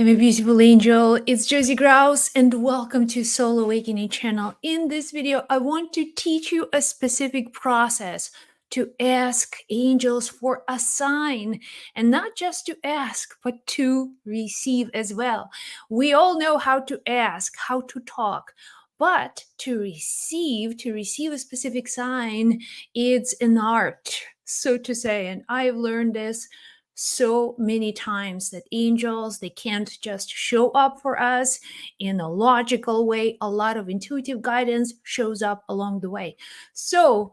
I'm a beautiful angel. It's Josie Grouse, and welcome to Soul Awakening channel. In this video, I want to teach you a specific process to ask angels for a sign, and not just to ask, but to receive as well. We all know how to ask, how to talk, but to receive a specific sign, it's an art, so to say. And I've learned this so many times that angels, they can't just show up for us in a logical way. A lot of intuitive guidance shows up along the way. So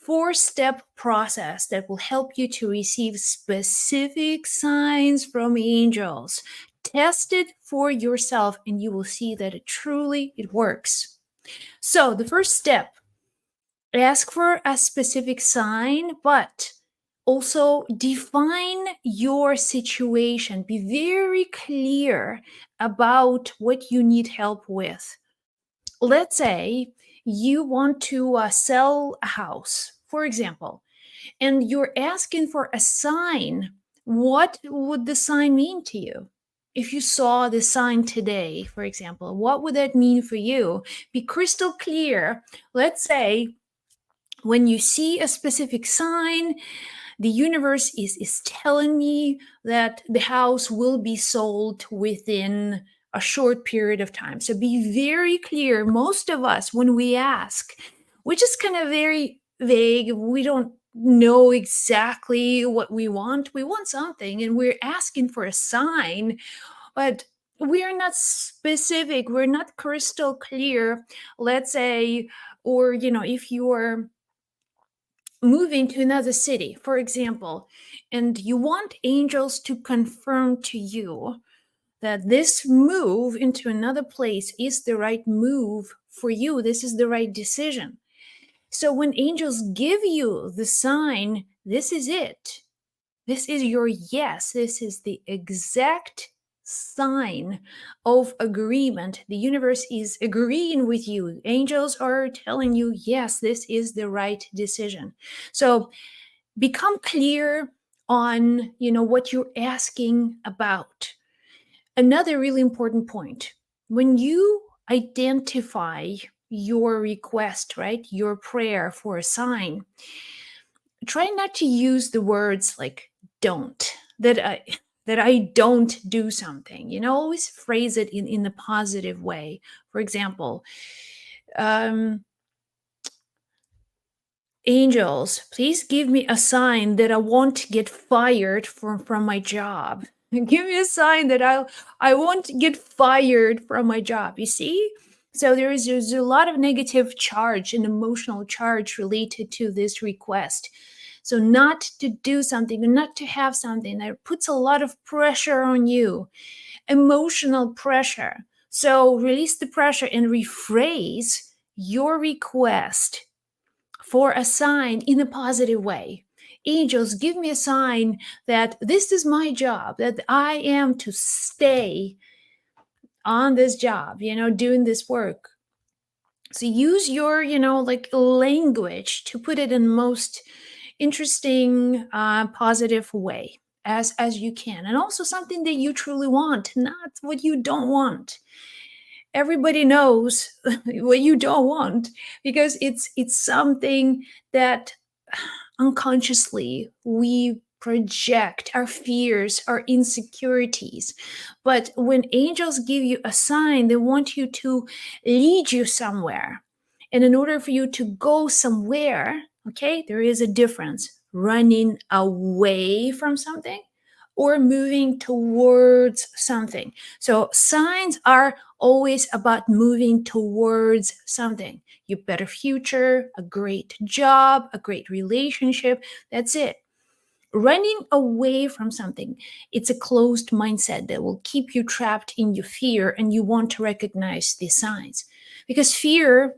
4-step process that will help you to receive specific signs from angels. Test it for yourself and you will see that it works. So the first step, ask for a specific sign, but also define your situation. Be very clear about what you need help with. Let's say you want to sell a house, for example, and you're asking for a sign. What would the sign mean to you? If you saw the sign today, for example, what would that mean for you? Be crystal clear. Let's say when you see a specific sign, the universe is telling me that the house will be sold within a short period of time. So be very clear. Most of us, when we ask, we're just kind of very vague. We don't know exactly what we want. We want something and we're asking for a sign, but we're not specific. We're not crystal clear. Let's say, or, if you're moving to another city, for example, and you want angels to confirm to you that this move into another place is the right move for you, this is the right decision. So when angels give you the sign, this is it. This is your yes. This is the exact sign of agreement. The universe is agreeing with you. Angels are telling you, yes, this is the right decision. So become clear on, what you're asking about. Another really important point, when you identify your request, right? Your prayer for a sign, try not to use the words like don't, that I don't do something. Always phrase it in a positive way. For example, um, angels, please give me a sign that I won't get fired from my job. Give me a sign that I won't get fired from my job. You see? So there's a lot of negative charge and emotional charge related to this request. So not to do something or not to have something that puts a lot of pressure on you, emotional pressure. So release the pressure and rephrase your request for a sign in a positive way. Angels, give me a sign that this is my job, that I am to stay on this job, doing this work. So use your, like language to put it in the most interesting, positive way as you can. And also something that you truly want, not what you don't want. Everybody knows what you don't want because it's something that unconsciously we project our fears, our insecurities. But when angels give you a sign, they want you to lead you somewhere. And in order for you to go somewhere, okay, there is a difference. Running away from something or moving towards something. So signs are always about moving towards something. Your better future, a great job, a great relationship. That's it. Running away from something, it's a closed mindset that will keep you trapped in your fear, and you want to recognize these signs because fear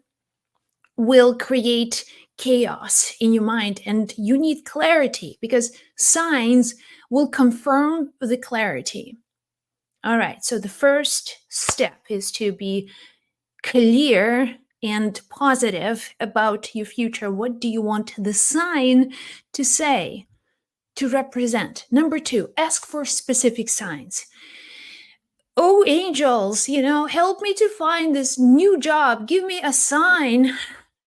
will create chaos in your mind and you need clarity because signs will confirm the clarity. All right, so the first step is to be clear and positive about your future. What do you want the sign to say, to represent? Number 2, ask for specific signs. oh, angels, help me to find this new job. Give me a sign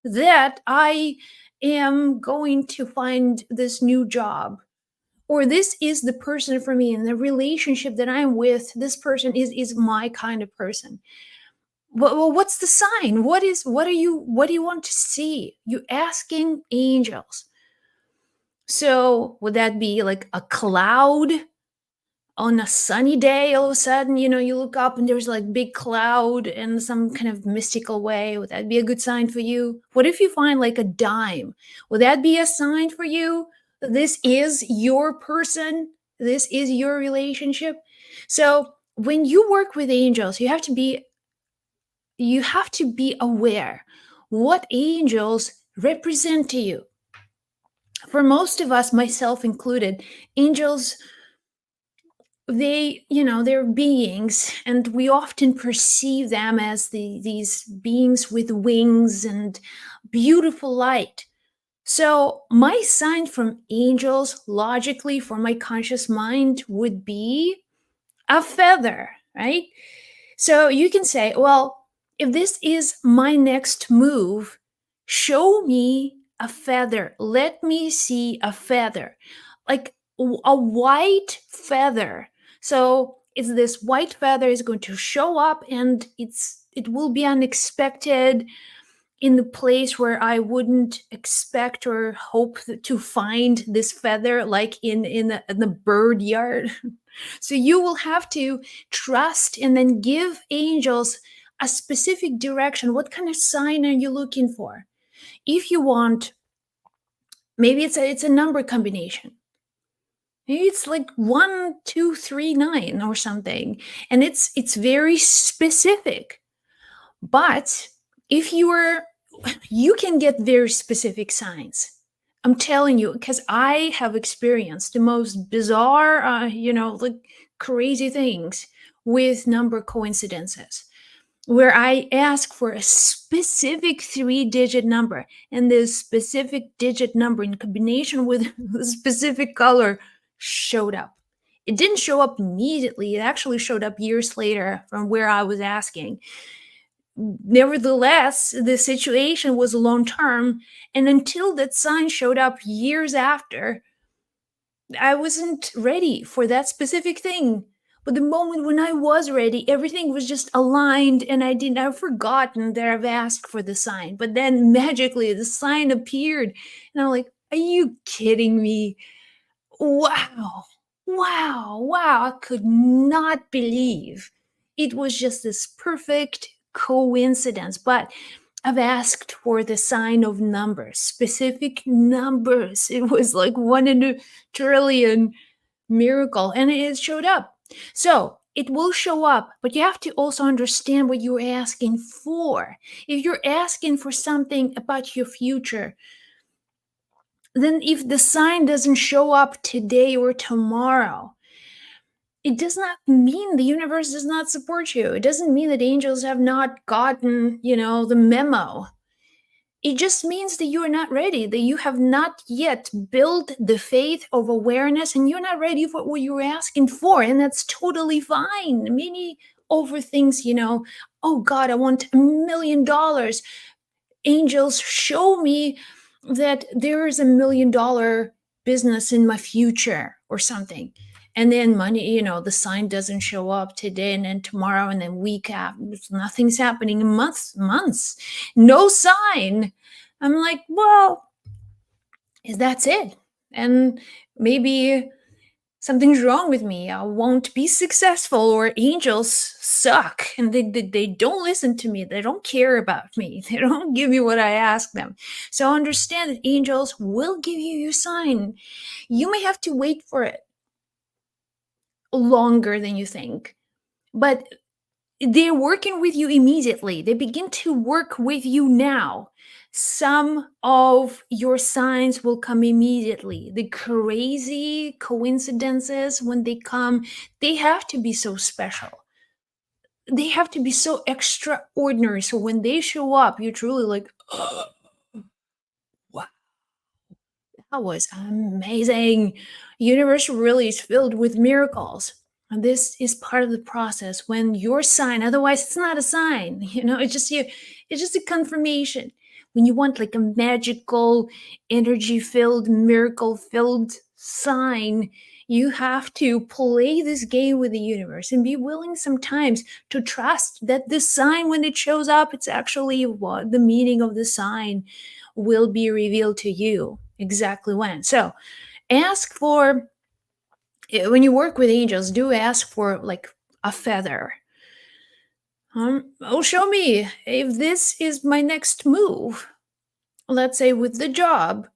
that I am going to find this new job. Or this is the person for me, and the relationship that I'm with, this person is my kind of person. Well, what's the sign? What do you want to see? You asking angels. So would that be like a cloud on a sunny day? All of a sudden, you look up and there's like big cloud in some kind of mystical way. Would that be a good sign for you? What if you find like a dime? Would that be a sign for you that this is your person? This is your relationship? So when you work with angels, you have to be aware what angels represent to you. For most of us, myself included, angels, they're beings, and we often perceive them as these beings with wings and beautiful light. So my sign from angels, logically, for my conscious mind, would be a feather, right? So you can say, well, if this is my next move, show me a feather. Let me see a feather, like a white feather. So it's this white feather is going to show up, and it will be unexpected in the place where I wouldn't expect or hope to find this feather, like in the bird yard. So you will have to trust and then give angels a specific direction. What kind of sign are you looking for? If you want, maybe it's a number combination. Maybe it's like 1239 or something, and it's very specific. But if you can get very specific signs. I'm telling you, because I have experienced the most bizarre, like crazy things with number coincidences, where I ask for a specific 3-digit number, and this specific digit number in combination with a specific color showed up. It didn't show up immediately, it actually showed up years later from where I was asking. Nevertheless, the situation was long term, and until that sign showed up years after, I wasn't ready for that specific thing. But the moment when I was ready, everything was just aligned, and I've forgotten that I've asked for the sign. But then magically the sign appeared, and I'm like, are you kidding me? Wow. Wow. Wow. I could not believe it was just this perfect coincidence. But I've asked for the sign of numbers, specific numbers. It was like 1 in a trillion miracle, and it showed up. So it will show up, but you have to also understand what you're asking for. If you're asking for something about your future, then if the sign doesn't show up today or tomorrow, it does not mean the universe does not support you. It doesn't mean that angels have not gotten, the memo. It just means that you are not ready, that you have not yet built the faith of awareness, and you're not ready for what you're asking for. And that's totally fine. Many over things, oh God, I want $1 million. Angels, show me that there is $1 million business in my future or something. And then money, the sign doesn't show up today, and then tomorrow, and then week after, nothing's happening in months, no sign. I'm like, well, that's it. And maybe something's wrong with me. I won't be successful, or angels suck and they don't listen to me. They don't care about me. They don't give me what I ask them. So understand that angels will give you your sign. You may have to wait for it longer than you think, but they're working with you immediately. They begin to work with you now. Some of your signs will come immediately. The crazy coincidences, when they come, they have to be so special. They have to be so extraordinary. So when they show up, you're truly like, oh, wow, that was amazing. Universe really is filled with miracles. And this is part of the process when your sign, otherwise it's not a sign, it's just you, it's just a confirmation. When you want like a magical, energy filled, miracle filled sign, you have to play this game with the universe and be willing sometimes to trust that this sign, when it shows up, it's actually what the meaning of the sign will be revealed to you exactly when. So ask for, when you work with angels, do ask for like a feather. Oh, show me if this is my next move. Let's say with the job,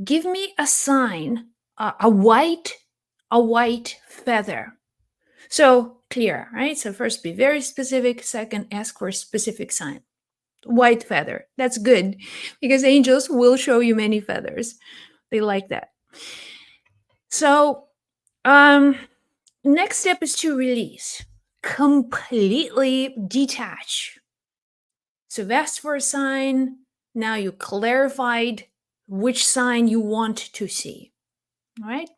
give me a sign, a white feather. So clear, right? So first be very specific. Second, ask for a specific sign. White feather. That's good because angels will show you many feathers. They like that. So, next step is to release, completely detach. So that's for a sign. Now you clarified which sign you want to see. All right.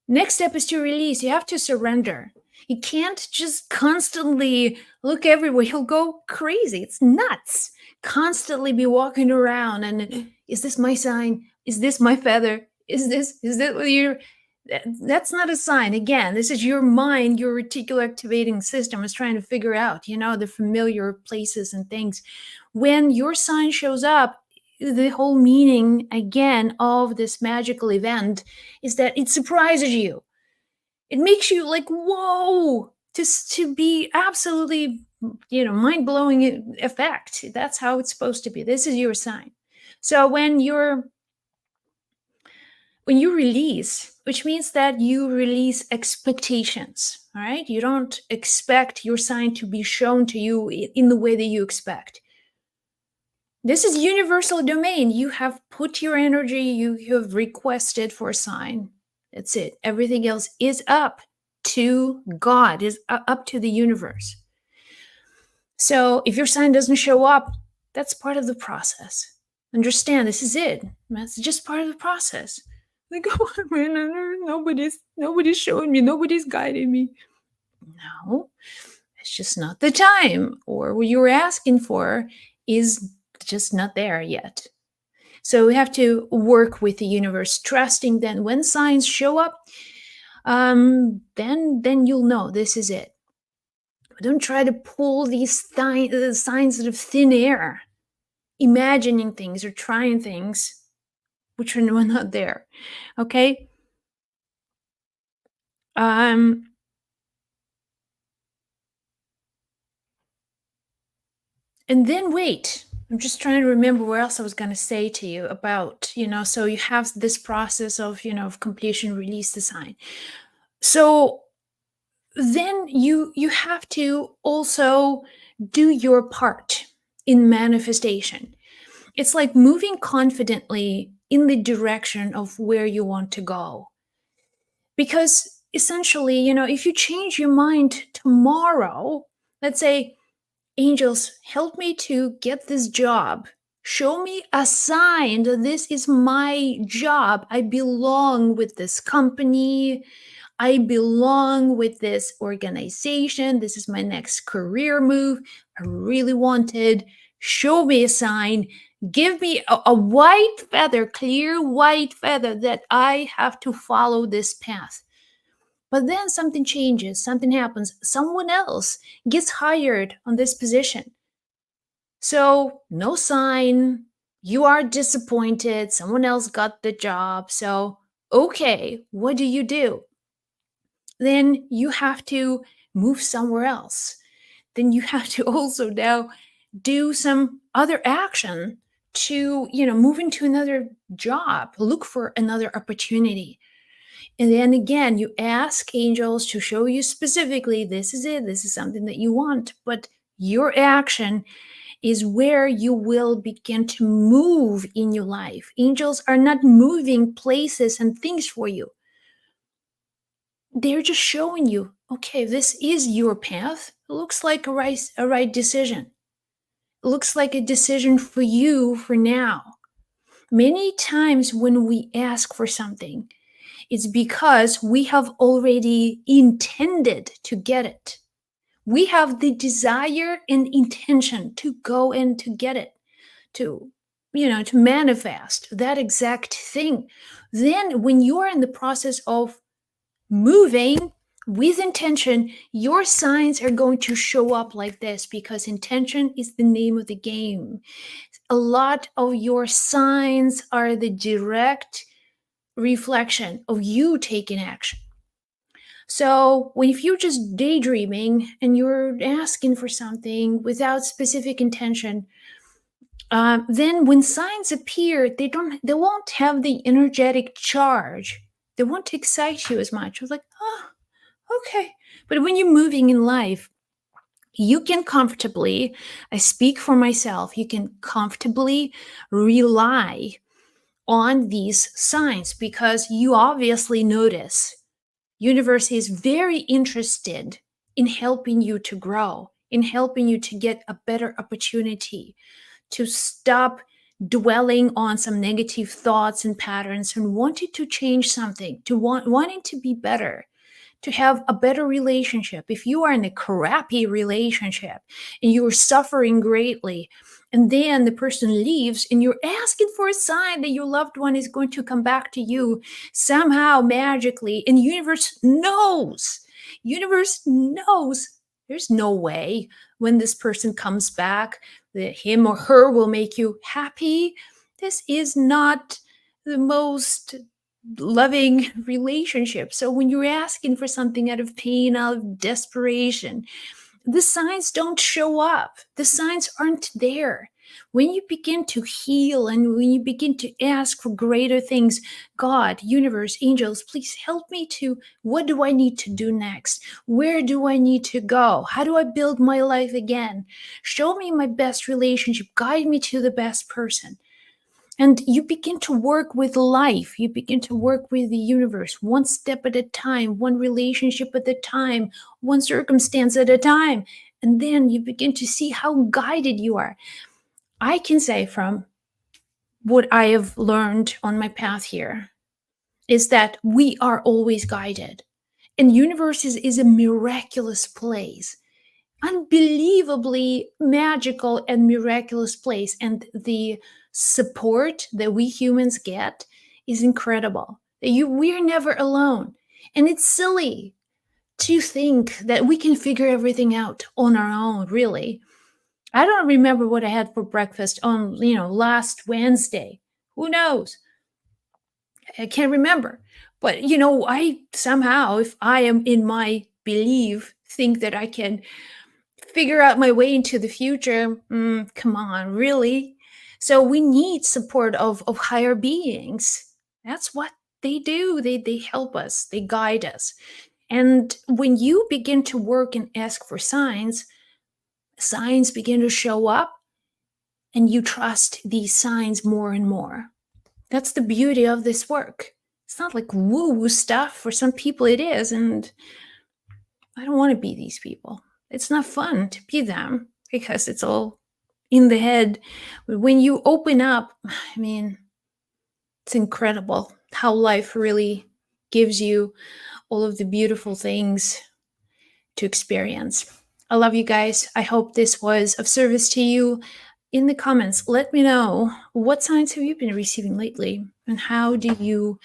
Next step is to release. You have to surrender. You can't just constantly look everywhere. You'll go crazy. It's nuts. Constantly be walking around and is this my sign? Is this my feather? Is that what you're, that's not a sign. Again, this is your mind, your reticular activating system is trying to figure out, the familiar places and things. When your sign shows up, the whole meaning again of this magical event is that it surprises you. It makes you like, whoa, to be absolutely, mind-blowing effect. That's how it's supposed to be. This is your sign. So when you release, which means that you release expectations, all right? You don't expect your sign to be shown to you in the way that you expect. This is universal domain. You have put your energy, you have requested for a sign. That's it. Everything else is up to God, is up to the universe. So if your sign doesn't show up, that's part of the process. Understand, this is it. That's just part of the process. Like, oh man, nobody's showing me, nobody's guiding me. No, it's just not the time, or what you were asking for is just not there yet. So we have to work with the universe, trusting that when signs show up, then you'll know this is it. Don't try to pull these signs out of thin air, imagining things or trying things which are not there. Okay. Um, and then wait. I'm just trying to remember where else I was going to say to you about, so you have this process of, of completion, release the sign. So then you have to also do your part in manifestation. It's like moving confidently in the direction of where you want to go. Because essentially, if you change your mind tomorrow, let's say, angels, help me to get this job. Show me a sign that this is my job. I belong with this company. I belong with this organization. This is my next career move. I really wanted. Show me a sign. Give me a white feather, clear white feather that I have to follow this path. But then something changes, something happens. Someone else gets hired on this position. So, no sign. You are disappointed. Someone else got the job. So, okay, what do? Then you have to move somewhere else. Then you have to also now do some other action to, move into another job, look for another opportunity. And then again, you ask angels to show you specifically, this is it, this is something that you want. But your action is where you will begin to move in your life. Angels are not moving places and things for you. They're just showing you, okay, this is your path. It looks like a right decision. It looks like a decision for you for now. Many times when we ask for something, It's because we have already intended to get it. We have the desire and intention to go and to get it, to to manifest that exact thing. Then when you are in the process of moving with intention, your signs are going to show up like this, because intention is the name of the game. A lot of your signs are the direct reflection of you taking action. So when if you're just daydreaming and you're asking for something without specific intention, then when signs appear, they won't have the energetic charge. They won't excite you as much. It's like, oh, okay. But when you're moving in life, you can comfortably, I speak for myself, you can comfortably rely on these signs, because you obviously notice universe is very interested in helping you to grow, in helping you to get a better opportunity, to stop dwelling on some negative thoughts and patterns and wanting to change something, to wanting to be better, to have a better relationship. If you are in a crappy relationship and you are suffering greatly, and then the person leaves and you're asking for a sign that your loved one is going to come back to you somehow magically, and universe knows there's no way when this person comes back that him or her will make you happy. This is not the most loving relationship. So when you're asking for something out of pain, out of desperation, the signs don't show up. The signs aren't there. When you begin to heal and when you begin to ask for greater things, God, universe, angels, please help me to, what do I need to do next? Where do I need to go? How do I build my life again? Show me my best relationship. Guide me to the best person. And you begin to work with life. You begin to work with the universe, one step at a time, one relationship at a time, one circumstance at a time. And then you begin to see how guided you are. I can say from what I have learned on my path here is that we are always guided. And universe is a miraculous place, unbelievably magical and miraculous place, and the support that we humans get is incredible. We're never alone, and it's silly to think that we can figure everything out on our own. Really, I don't remember what I had for breakfast on last Wednesday. Who knows? I can't remember. But I somehow, if I am in my belief, think that I can figure out my way into the future. Come on, really? So we need support of higher beings. That's what they do. They help us, they guide us. And when you begin to work and ask for signs, signs begin to show up, and you trust these signs more and more. That's the beauty of this work. It's not like woo-woo stuff. For some people it is, and I don't want to be these people. It's not fun to be them because it's all in the head. But when you open up, I mean, it's incredible how life really gives you all of the beautiful things to experience. I love you guys. I hope this was of service to you. In the comments, let me know, what signs have you been receiving lately, and how do you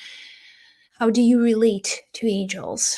relate to angels?